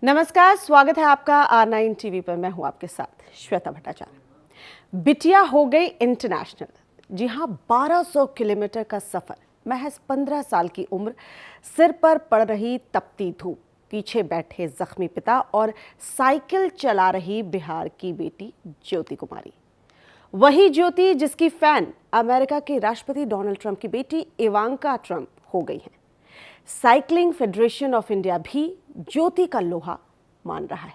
नमस्कार, स्वागत है आपका R9 टीवी पर। मैं हूं आपके साथ श्वेता भट्टाचार्य। बिटिया हो गई इंटरनेशनल। जी हां, 1200 किलोमीटर का सफर, महज 15 साल की उम्र, सिर पर पड़ रही तपती धूप, पीछे बैठे जख्मी पिता और साइकिल चला रही बिहार की बेटी ज्योति कुमारी। वही ज्योति जिसकी फैन अमेरिका के राष्ट्रपति डोनाल्ड ट्रंप की बेटी इवांका ट्रंप हो गई हैं। साइकिलिंग फेडरेशन ऑफ इंडिया भी ज्योति का लोहा मान रहा है।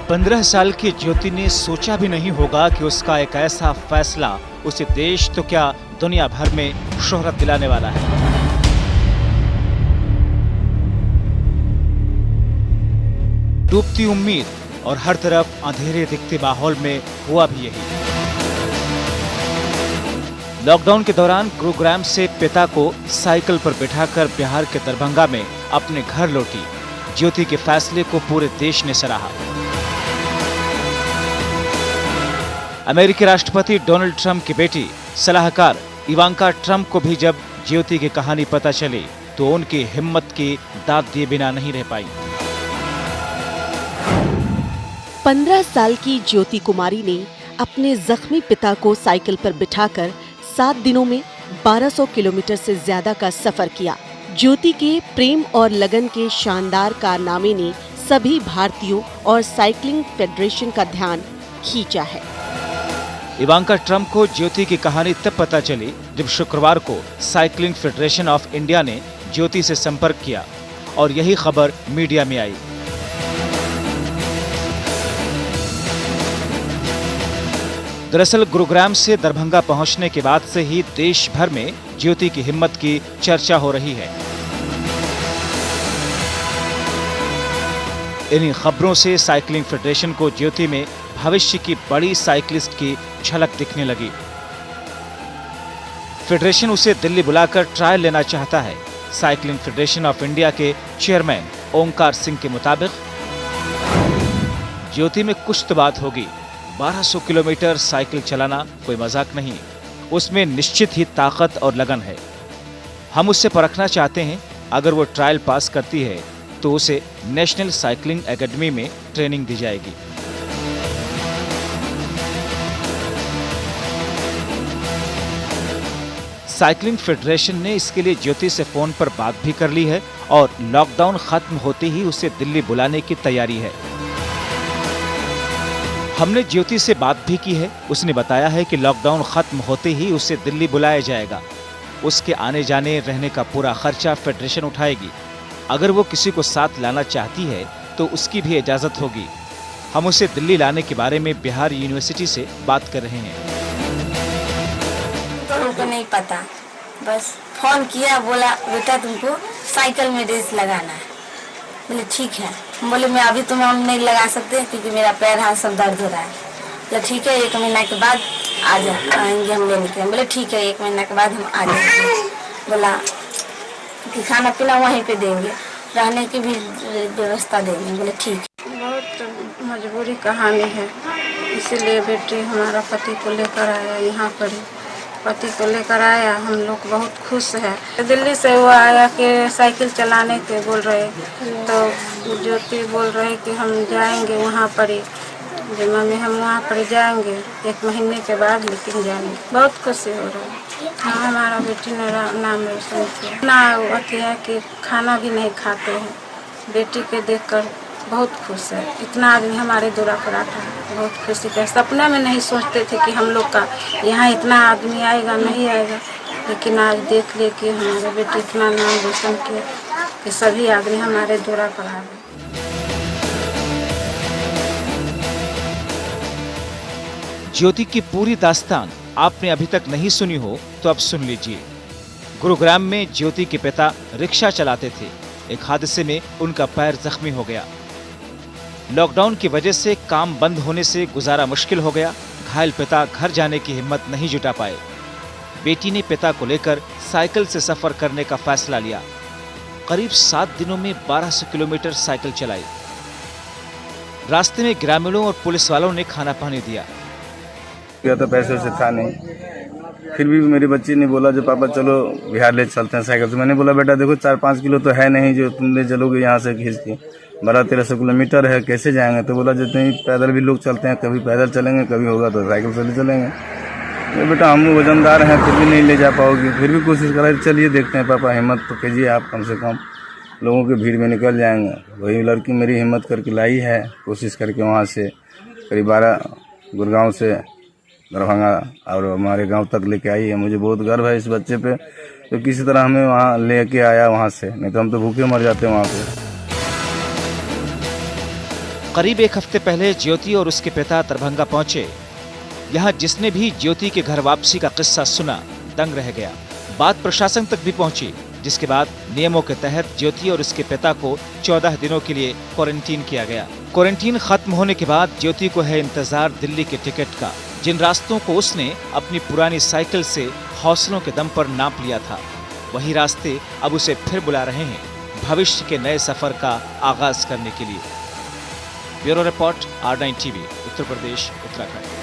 पंद्रह साल की ज्योति ने सोचा भी नहीं होगा कि उसका एक ऐसा फैसला उसे देश तो क्या दुनिया भर में शोहरत दिलाने वाला है। डूबती उम्मीद और हर तरफ अंधेरे दिखते माहौल में हुआ भी यही। लॉकडाउन के दौरान गुरुग्राम से पिता को साइकिल पर बिठाकर बिहार के दरभंगा में अपने घर लौटी ज्योति के फैसले को पूरे देश ने सराहा। अमेरिकी राष्ट्रपति डोनाल्ड ट्रंप की बेटी सलाहकार इवांका ट्रंप को भी जब ज्योति की कहानी पता चली तो उनकी हिम्मत की दाद दिए बिना नहीं रह पाई। 15 साल की ज्योति कुमारी ने अपने जख्मी पिता को साइकिल पर बिठाकर 7 दिनों में 1200 किलोमीटर से ज्यादा का सफर किया। ज्योति के प्रेम और लगन के शानदार कारनामे ने सभी भारतीयों और साइकिलिंग फेडरेशन का ध्यान खींचा है। इवांका ट्रंप को ज्योति की कहानी तब पता चली जब शुक्रवार को साइकिलिंग फेडरेशन ऑफ इंडिया ने ज्योति से संपर्क किया और यही खबर मीडिया में आई। दरअसल गुरुग्राम से दरभंगा पहुंचने के बाद से ही देश भर में ज्योति की हिम्मत की चर्चा हो रही है। इन्हीं खबरों से साइकिलिंग फेडरेशन को ज्योति में भविष्य की बड़ी साइकिलिस्ट की झलक दिखने लगी। फेडरेशन उसे दिल्ली बुलाकर ट्रायल लेना चाहता है। साइकिलिंग फेडरेशन ऑफ इंडिया के चेयरमैन ओंकार सिंह के मुताबिक ज्योति में कुछ तो बात होगी। 1200 किलोमीटर साइकिल चलाना कोई मजाक नहीं, उसमें निश्चित ही ताकत और लगन है। हम उससे परखना चाहते हैं। अगर वो ट्रायल पास करती है तो उसे नेशनल साइकिलिंग एकेडमी में ट्रेनिंग दी जाएगी। साइकिलिंग फेडरेशन ने इसके लिए ज्योति से फोन पर बात भी कर ली है और लॉकडाउन खत्म होते ही उसे दिल्ली बुलाने की तैयारी है। हमने ज्योति से बात भी की है। उसने बताया है कि लॉकडाउन खत्म होते ही उसे दिल्ली बुलाया जाएगा। उसके आने जाने रहने का पूरा खर्चा फेडरेशन उठाएगी। अगर वो किसी को साथ लाना चाहती है तो उसकी भी इजाजत होगी। हम उसे दिल्ली लाने के बारे में बिहार यूनिवर्सिटी से बात कर रहे हैं। हमको नहीं पता, बस फोन किया, बोला बेटा तुमको साइकिल में रेस लगाना है। बोले ठीक है। बोले मैं अभी तो हम नहीं लगा सकते क्योंकि मेरा पैर हाथ सब दर्द हो रहा है। बोले ठीक है, 1 महीना के बाद आएंगे हम लेने के। बोले ठीक है, 1 महीना के बाद हम आ जाएंगे। बोला कि खाना पीना वहीं पे देंगे, रहने की भी व्यवस्था देंगे। बोले ठीक। बहुत मजबूरी कहानी है, इसीलिए बेटी हमारा पति को लेकर आया यहाँ पर। पति को लेकर आया, हम लोग बहुत खुश है। दिल्ली से वो आया कि साइकिल चलाने के बोल रहे, तो ज्योति बोल रहे कि हम जाएंगे वहाँ पर ही। जो मम्मी हम वहाँ पर जाएंगे 1 महीने के बाद, लेकिन जाएंगे। बहुत खुशी हो रहा है। हाँ, हमारा बेटी ने नाम रोशन किया। ना अति है कि खाना भी नहीं खाते हैं। बेटी के देखकर बहुत खुश है। इतना आदमी हमारे दूरा पर आता है, बहुत खुशी का। सपना में नहीं सोचते थे कि हम लोग का यहाँ इतना आदमी आएगा, नहीं आएगा, लेकिन आज देख ले कि हमारे बेटी इतना नाम रोशन किया कि सभी आदमी हमारे दूरा पर आ गए। ज्योति की पूरी दास्तान आपने अभी तक नहीं सुनी हो तो अब सुन लीजिए। गुरुग्राम में ज्योति के पिता रिक्शा चलाते थे। एक हादसे में उनका पैर जख्मी हो गया। लॉकडाउन की वजह से काम बंद होने से गुजारा मुश्किल हो गया। घायल पिता घर जाने की हिम्मत नहीं जुटा पाए। बेटी ने पिता को लेकर साइकिल से सफर करने का फैसला लिया। करीब 7 दिनों में 1200 किलोमीटर साइकिल चलाई। रास्ते में ग्रामीणों और पुलिस वालों ने खाना पानी दिया। रुपया तो पैसे वैसे था नहीं। फिर भी मेरी बच्ची ने बोला जो पापा चलो बिहार ले चलते हैं साइकिल से। मैंने बोला बेटा देखो 4-5 किलो तो है नहीं जो तुम ले चलोगे यहाँ से खींच के, 1200-1300 किलोमीटर है, कैसे जाएंगे। तो बोला जितने ही पैदल भी लोग चलते हैं, कभी पैदल चलेंगे, कभी होगा तो साइकिल से ले चलेंगे। तो बेटा हम लोग वजनदार हैं फिर भी नहीं ले जा पाओगे। फिर भी कोशिश करा, चलिए देखते हैं पापा, हिम्मत तो कीजिए आप, कम से कम लोगों की भीड़ में निकल जाएंगे। वही लड़की मेरी हिम्मत करके लाई है, कोशिश करके वहाँ से करीब 12 गुड़गांव से दरभंगा और हमारे गांव तक लेके आई है। मुझे बहुत गर्व है इस बच्चे पे, तो किसी तरह हमें वहाँ लेके आया वहाँ से, नहीं तो हम तो भूखे मर जाते वहाँ पे। करीब 1 हफ्ते पहले ज्योति और उसके पिता दरभंगा पहुंचे। यहाँ जिसने भी ज्योति के घर वापसी का किस्सा सुना दंग रह गया। बात प्रशासन तक भी पहुंची, जिसके बाद नियमों के तहत ज्योति और उसके पिता को 14 दिनों के लिए क्वारंटीन किया गया। क्वारंटीन खत्म होने के बाद ज्योति को है इंतजार दिल्ली के टिकट का, जिन रास्तों को उसने अपनी पुरानी साइकिल से हौसलों के दम पर नाप लिया था, वही रास्ते अब उसे फिर बुला रहे हैं भविष्य के नए सफर का आगाज करने के लिए। Bureau report R9 TV, Uttar Pradesh, Uttarakhand.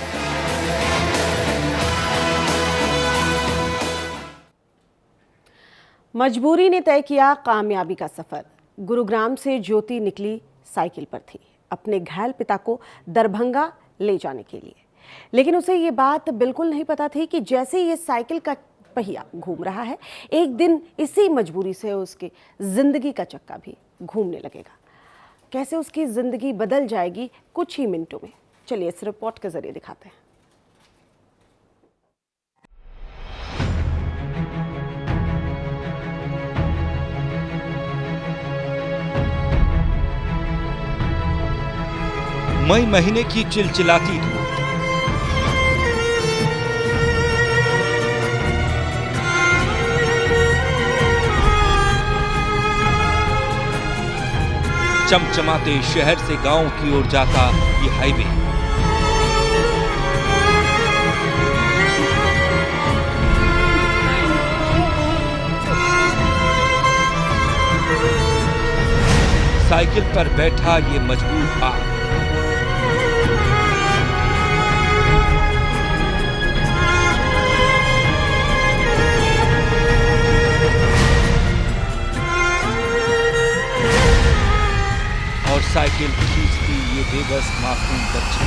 मजबूरी ने तय किया कामयाबी का सफर। गुरुग्राम से ज्योति निकली साइकिल पर थी अपने घायल पिता को दरभंगा ले जाने के लिए, लेकिन उसे ये बात बिल्कुल नहीं पता थी कि जैसे ये साइकिल का पहिया घूम रहा है, एक दिन इसी मजबूरी से उसकी जिंदगी का चक्का भी घूमने लगेगा। कैसे उसकी जिंदगी बदल जाएगी कुछ ही मिनटों में, चलिए इस रिपोर्ट के जरिए दिखाते हैं। मई महीने की चिलचिलाती धूप, चमचमाते शहर से गांव की ओर जाता ये हाईवे। साइकिल पर बैठा ये मजबूर आप और साइकिल खींचती ये बेबस मासूम बच्ची।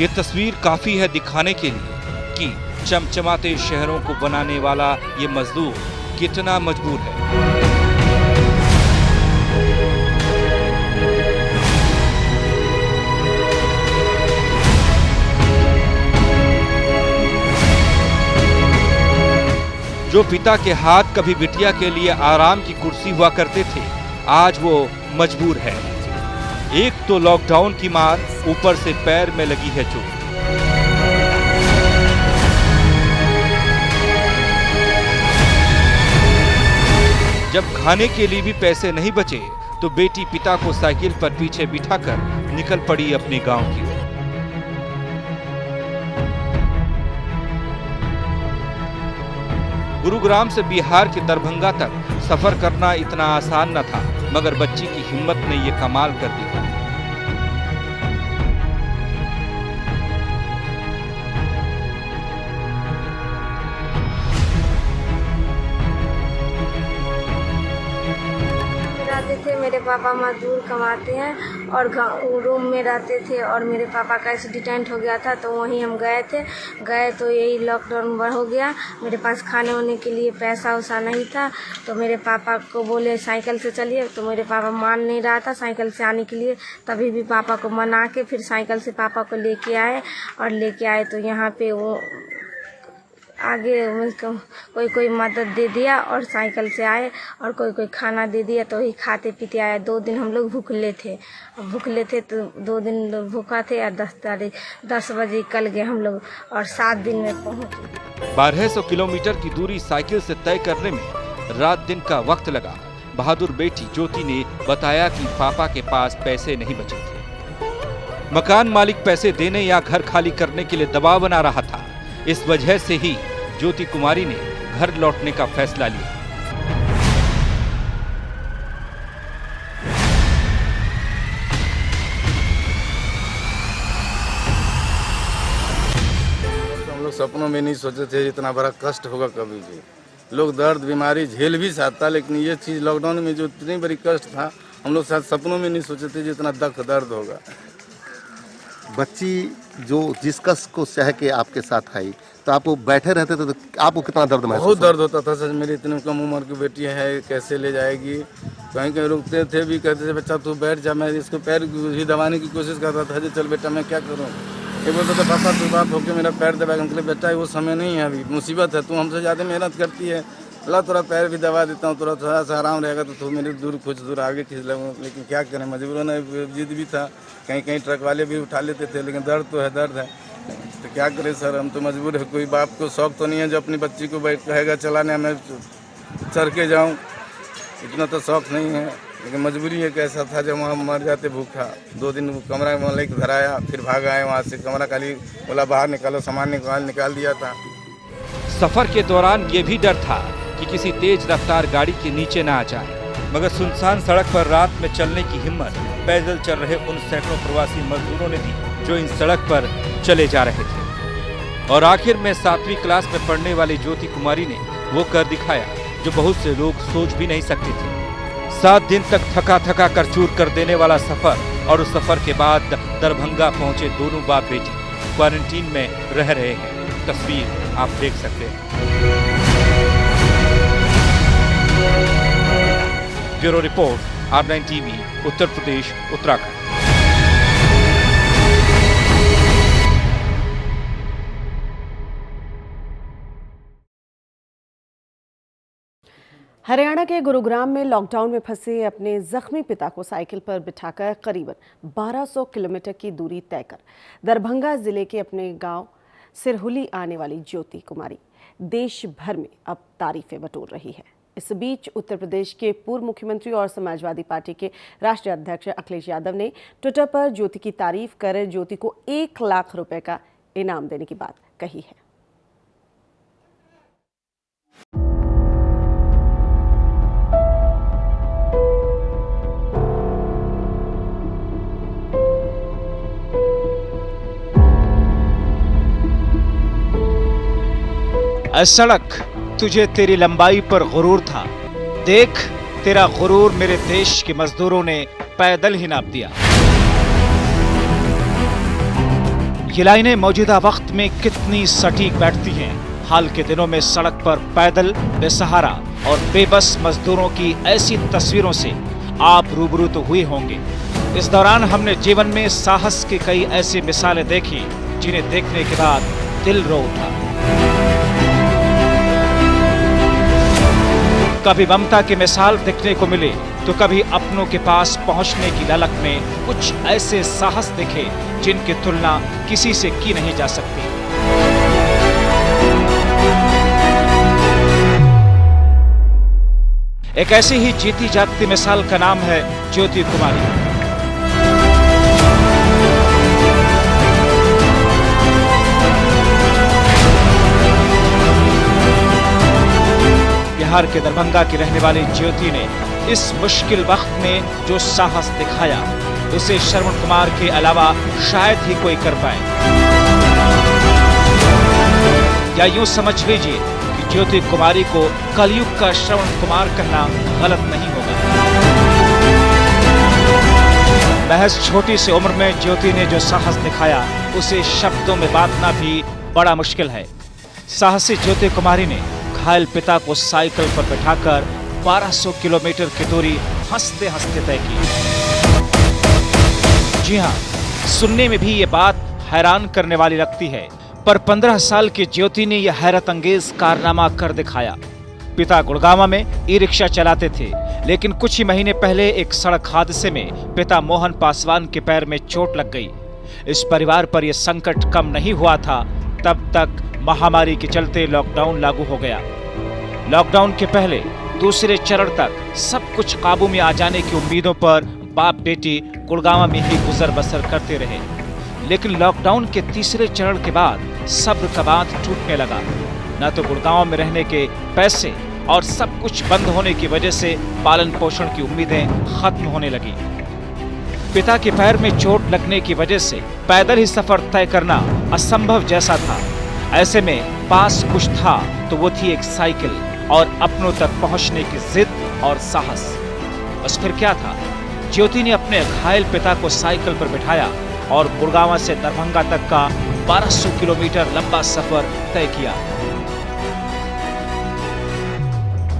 ये तस्वीर काफी है दिखाने के लिए कि चमचमाते शहरों को बनाने वाला ये मजदूर कितना मजबूर है। जो पिता के हाथ कभी बिटिया के लिए आराम की कुर्सी हुआ करते थे, आज वो मजबूर है। एक तो लॉकडाउन की मार, ऊपर से पैर में लगी है चोट। जब खाने के लिए भी पैसे नहीं बचे तो बेटी पिता को साइकिल पर पीछे बिठाकर निकल पड़ी अपने गांव की ओर। गुरुग्राम से बिहार के दरभंगा तक सफर करना इतना आसान न था, मगर बच्ची की हिम्मत ने ये कमाल कर दिखाया। मेरे पापा मजदूर कमाते हैं और रूम में रहते थे, और मेरे पापा का एक्सीडेंट हो गया था तो वहीं हम गए तो यही लॉकडाउन हो गया। मेरे पास खाने वाने के लिए पैसा वैसा नहीं था, तो मेरे पापा को बोले साइकिल से चलिए, तो मेरे पापा मान नहीं रहा था साइकिल से आने के लिए। तभी भी पापा को मना के फिर साइकिल से पापा को लेके आए तो यहाँ पे वो आगे कोई मदद दे दिया और साइकिल से आए, और कोई खाना दे दिया तो वही खाते पीते आए। 2 दिन हम लोग भूखले थे तो 2 दिन भूखा थे, और 10 बजे निकल गए हम लोग और 7 दिन में पहुँचे। 1200 किलोमीटर की दूरी साइकिल से तय करने में रात दिन का वक्त लगा। बहादुर बेटी ज्योति ने बताया कि पापा के पास पैसे नहीं बचे थे। मकान मालिक पैसे देने या घर खाली करने के लिए दबाव बना रहा था। इस वजह से ही ज्योति कुमारी ने घर लौटने का फैसला लिया। हम लोग सपनों में नहीं सोचे थे इतना बड़ा कष्ट होगा कभी भी। लोग दर्द बीमारी झेल भी सकता, लेकिन ये चीज़ लॉकडाउन में जो इतनी बड़ी कष्ट था हम लोग शायद सपनों में नहीं सोचे थे जितना दर्द होगा। बच्ची जो जिस कष्ट को सह के आपके साथ आई, तो आपको बैठे रहते थे तो आपको कितना दर्द महसूस बहुत दर्द होता था सर। मेरी इतनी कम उम्र की बेटी है, कैसे ले जाएगी। कहीं कहीं रुकते थे भी, कहते थे बच्चा तू बैठ जा। मैं इसको पैर भी दबाने की कोशिश कर रहा था, जी चल बेटा मैं क्या करूँ। ये बोलता था पापा तू बात होकर मेरा पैर दबा। हम कहते बेटा वो समय नहीं है, अभी मुसीबत है, तू हमसे ज़्यादा मेहनत करती है, अल्लाह थोड़ा पैर भी दबा देता हूँ, थोड़ा सा आराम रहेगा तो तू मेरे कुछ दूर आगे खींच लगूँ। लेकिन क्या करें, मजबूरन जिद भी था। कहीं कहीं ट्रक वाले भी उठा लेते थे, लेकिन दर्द तो है, दर्द है तो क्या करें सर, हम तो मजबूर है। कोई बाप को शौक तो नहीं है जो अपनी बच्ची को कहेगा चलाने मैं चढ़ के जाऊँ, इतना तो शौक नहीं है। लेकिन मजबूरी है, कैसा था जब वहाँ मर जाते भूखा। 2 दिन कमरा में लेकर घर आया, फिर भाग आए वहाँ से। कमरा खाली बोला बाहर निकालो, सामान निकाल दिया था। सफर के दौरान ये भी डर था कि किसी तेज रफ्तार गाड़ी के नीचे ना आ जाए, मगर सुनसान सड़क पर रात में चलने की हिम्मत पैदल चल रहे उन सैकड़ों प्रवासी मजदूरों ने दी जो इन सड़क पर चले जा रहे थे। और आखिर में 7वीं क्लास में पढ़ने वाली ज्योति कुमारी ने वो कर दिखाया जो बहुत से लोग सोच भी नहीं सकते थे। 7 दिन तक थका कर चूर कर देने वाला सफर, और उस सफर के बाद दरभंगा पहुंचे दोनों बाप बेटी क्वारंटीन में रह रहे हैं। तस्वीर आप देख सकते हैं। Bureau report, R9 TV, Uttar Pradesh, Uttarakhand. Haryana के गुरुग्राम में लॉकडाउन में फंसे अपने जख्मी पिता को साइकिल पर बिठाकर करीबन 1200 किलोमीटर की दूरी तय कर दरभंगा जिले के अपने गांव सिरहुली आने वाली ज्योति कुमारी देश भर में अब तारीफें बटोर रही है। इस बीच उत्तर प्रदेश के पूर्व मुख्यमंत्री और समाजवादी पार्टी के राष्ट्रीय अध्यक्ष अखिलेश यादव ने ट्विटर पर ज्योति की तारीफ कर ज्योति को 1 लाख रुपए का इनाम देने की बात कही है। सड़क तुझे तेरी लंबाई पर गुरूर था, देख तेरा गुरूर मेरे देश के मजदूरों ने पैदल ही नाप दिया। ये लाइनें मौजूदा वक्त में कितनी सटीक बैठती हैं। हाल के दिनों में सड़क पर पैदल बेसहारा और बेबस मजदूरों की ऐसी तस्वीरों से आप रूबरू तो हुए होंगे। इस दौरान हमने जीवन में साहस की कई ऐसी मिसालें देखी जिन्हें देखने के बाद दिल रो उठा। कभी ममता की मिसाल देखने को मिले तो कभी अपनों के पास पहुंचने की ललक में कुछ ऐसे साहस दिखे जिनकी तुलना किसी से की नहीं जा सकती। एक ऐसी ही जीती जागती मिसाल का नाम है ज्योति कुमारी। बिहार के दरभंगा की रहने वाली ज्योति ने इस मुश्किल वक्त में जो साहस दिखाया उसे श्रवण कुमार के अलावा शायद ही कोई कर पाए। या यूं समझ लीजिए कि ज्योति कुमारी को कलयुग का श्रवण कुमार कहना गलत नहीं होगा। महज छोटी सी उम्र में ज्योति ने जो साहस दिखाया उसे शब्दों में बांटना भी बड़ा मुश्किल है। साहसी ज्योति कुमारी ने घायल पिता को साइकिल पर बिठाकर 1200 किलोमीटर की दूरी हंसते हंसते तय की। जी हां, सुनने में भी ये बात हैरान करने वाली लगती है, पर 15 साल की ज्योति ने यह हैरत अंगेज कारनामा कर दिखाया। पिता गुड़गांव में ई-रिक्शा चलाते थे, लेकिन कुछ ही महीने पहले एक सड़क हादसे में पिता मोहन पासवान के पैर में चोट लग गई। इस परिवार पर यह संकट कम नहीं हुआ था तब तक महामारी के चलते लॉकडाउन लागू हो गया। लॉकडाउन के पहले दूसरे चरण तक सब कुछ काबू में आ जाने की उम्मीदों पर बाप बेटी गुड़गांव में ही गुजर बसर करते रहे, लेकिन लॉकडाउन के तीसरे चरण के बाद सब्र का बांध टूटने लगा। न तो गुड़गांव में रहने के पैसे और सब कुछ बंद होने की वजह से पालन पोषण की उम्मीदें खत्म होने लगी। पिता के पैर में चोट लगने की वजह से पैदल ही सफर तय करना असंभव जैसा था। ऐसे में पास कुछ था तो वो थी एक साइकिल और अपनों तक पहुंचने की जिद और साहस। बस फिर क्या था, ज्योति ने अपने घायल पिता को साइकिल पर बिठाया और गुड़गांव से दरभंगा तक का 1200 किलोमीटर लंबा सफर तय किया।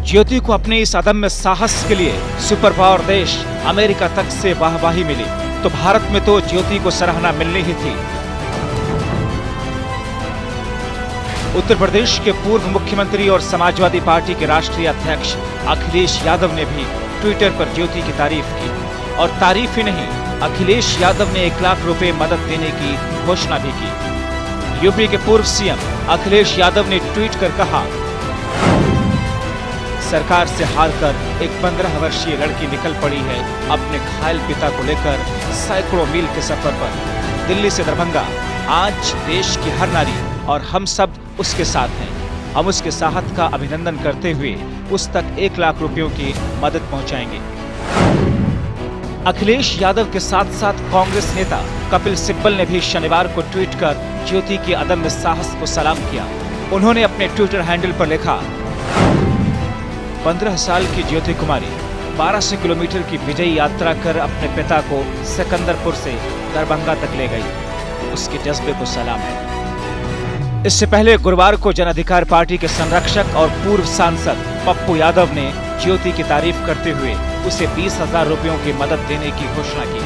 ज्योति को अपने इस अदम्य साहस के लिए सुपर पावर देश अमेरिका तक से वाहवाही मिली, तो भारत में तो ज्योति को सराहना मिलनी ही थी। उत्तर प्रदेश के पूर्व मुख्यमंत्री और समाजवादी पार्टी के राष्ट्रीय अध्यक्ष अखिलेश यादव ने भी ट्विटर पर ज्योति की तारीफ की, और तारीफ ही नहीं, अखिलेश यादव ने 1 लाख रुपए मदद देने की घोषणा भी की। यूपी के पूर्व सीएम अखिलेश यादव ने ट्वीट कर कहा, सरकार से हारकर एक 15 वर्षीय लड़की निकल पड़ी है अपने घायल पिता को लेकर सैकड़ों मील के सफर पर दिल्ली से दरभंगा। आज देश की हर नारी और हम सब उसके साथ हैं। हम उसके साहस का अभिनंदन करते हुए उस तक 1 लाख रुपयों की मदद पहुंचाएंगे। अखिलेश यादव के साथ साथ कांग्रेस नेता कपिल सिब्बल ने भी शनिवार को ट्वीट कर ज्योति के अदम्य साहस को सलाम किया। उन्होंने अपने ट्विटर हैंडल पर लिखा, 15 साल की ज्योति कुमारी 1200 किलोमीटर की विजयी यात्रा कर अपने पिता को सिकंदरपुर से दरभंगा तक ले गई। उसके जज्बे को सलाम है। इससे पहले गुरुवार को जन अधिकार पार्टी के संरक्षक और पूर्व सांसद पप्पू यादव ने ज्योति की तारीफ करते हुए उसे 20,000 रुपयों की मदद देने की घोषणा की।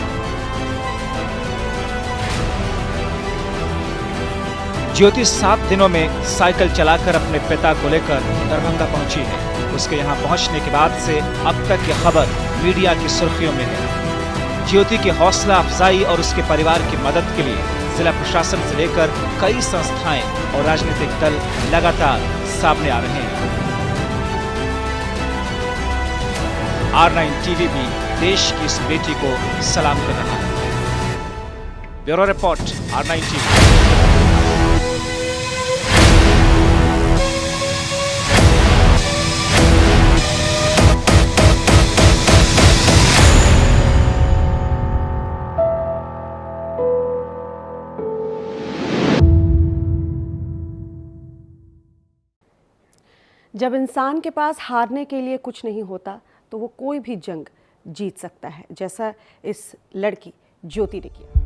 ज्योति 7 दिनों में साइकिल चलाकर अपने पिता को लेकर दरभंगा पहुंची है। उसके यहां पहुंचने के बाद से अब तक ये खबर मीडिया की सुर्खियों में है। ज्योति की हौसला अफजाई और उसके परिवार की मदद के लिए जिला प्रशासन से लेकर कई संस्थाएं और राजनीतिक दल लगातार सामने आ रहे हैं। R9 टीवी भी देश की इस बेटी को सलाम कर रहा है। Bureau report, R9 TV. जब इंसान के पास हारने के लिए कुछ नहीं होता तो वो कोई भी जंग जीत सकता है, जैसा इस लड़की ज्योति ने किया।